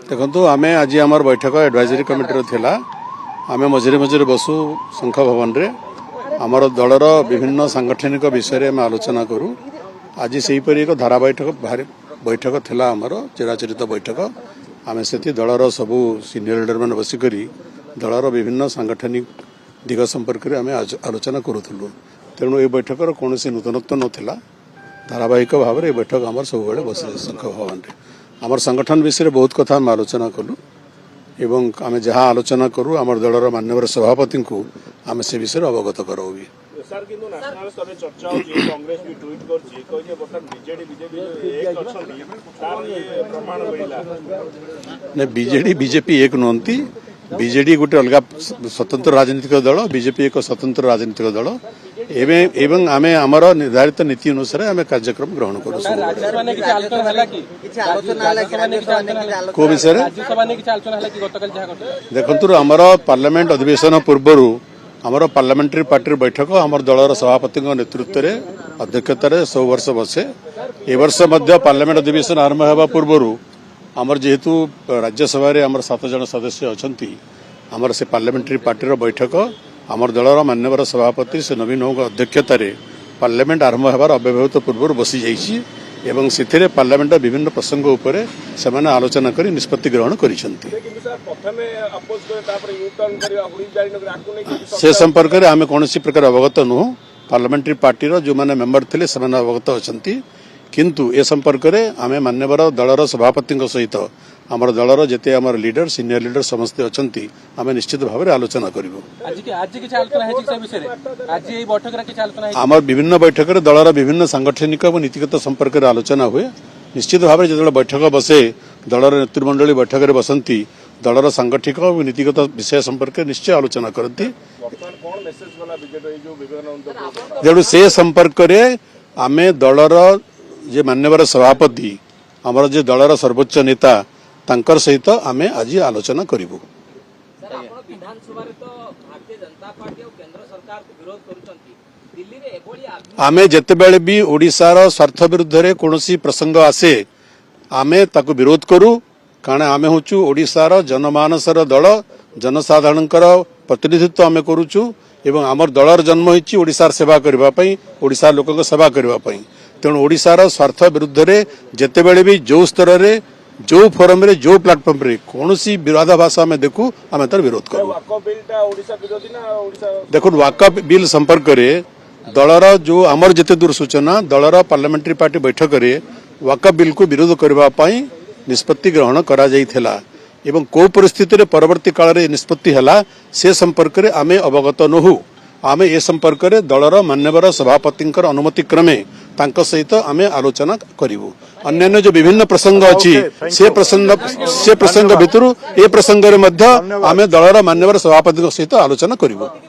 देखु आम आज आम बैठक एडवाइजरी कमिटी थिला आम मझे मझे बसु संघ भवन रे आमर दलर विभिन्न सांगठनिक विषय में आलोचना करूँ। आज से एक धारा बैठक थिला आमर चिराचरित बैठक आम से दलर सबू सीनियर लीडर मैंने बसिक दलर विभिन्न सांगठनिक दिग संपर्क में आम आलोचना करूँ। तेणु ये बैठकर कौन नूतनत्व नाला धारावाहिक भाव में बैठक आम सब बस संघ भवन में आमर संगठन विषय बहुत कथा आम आलोचना कलु एवं आम जहाँ आलोचना करूँ आम दलर माननीय सभापति को आम से विषय अवगत कराऊ भी। बीजेडी बीजेपी एक नुहति बीजेडी गोटे अलग स्वतंत्र राजनीतिक दल बीजेपी एक स्वतंत्र राजनीतिक दल एवं आम आमर निर्धारित नीति अनुसार आम कार्यक्रम ग्रहण करूँ। को विषय देखु आमर पार्लियामेंट अधिवेशन पूर्वर आमर पार्लियामेंटारी पार्टी बैठक आमर दलर सभापति नेतृत्व में अध्यक्षतार सब वर्ष बसे ए वर्ष पार्लियामेंट अधिवेशन आरंभ होगा पूर्वर आमर जेहेतु राज्यसभा आमर 7 जन सदस्य अच्छा आमर से पार्लियामेंटारी पार्टी बैठक आमर दलर मान्यवर सभापति से नवीन अध्यक्षतार पार्लियामेंट आरंभ होबार अव्यवहित पूर्व बसी जाइए एवं से पार्लियामेंट विभिन्न प्रसंग उपर से आलोचना कर निष्पत्ति ग्रहण कर संपर्क में आम कौन प्रकार अवगत नुह पार्लियामेंटारी पार्टी जो मैंने मेंबर थे से अवगत अच्छा किंतु ए संपर्क में आम मान्यवर दलर सभापति सहित आमर दलर जिते आमर लीडर सीनियर लीडर समस्ते अच्छा आम निश्चित भाव में आलोचना करूँ। आमर विभिन्न बैठक में दलर विभिन्न सांगठनिक और नीतिगत संपर्क में आलोचना हुए। निश्चित भाव में जो बैठक बसे दलर नेतृमंडली बैठक में बसंती दलर सांगठनिक और नीतिगत विषय संपर्क में निश्चय आलोचना करती तेणु से संपर्क में आम दलर जे मान्यवर सभापति आमर जे दलर सर्वोच्च नेता तांकर सहित आम आज आलोचना करूँ। आमे जितेबेले भी ओडिशार स्वार्थ विरुद्ध रे कोनोसी प्रसंग आसे आमे ताको विरोध करू कारण आमे होचु ओडिशार जनमानसर दल जनसाधारणकर प्रतिनिधित्व आमे करूचु एवं आमर दलर जन्म होइछि ओडिशार सेवा करबा पई ओडिशार लोकक सेवा करबा पई तेणु ओडिशार स्वार्थ विरुद्ध रे जितेबेले भी जो स्तर रे जो फोरम रे जो प्लेटफॉर्म रे कोनोसी विरोधाभास आमे देखू आमे तार विरोध करू। देखो वाका बिल संपर्क रे दलर जो आमर जिते दूर सूचना दलर पार्लियामेंटारी पार्टी बैठक में वाका बिल को विरोध करने निष्पत्ति ग्रहण करा जाइथिला एवं को परिस्थिति रे परवर्ती काल रे निष्पत्ति हला से संपर्क में आमे अवगत नहु आम ए संपर्क में दलर मान्यवर सभापति अनुमति क्रमे तांको सहित आमे आलोचना करिवु। अन्य जो विभिन्न प्रसंग अच्छी से प्रसंग भितर ए प्रसंग रे मध्य आमे दलर मान्यवर सभापति सहित आलोचना करिवु।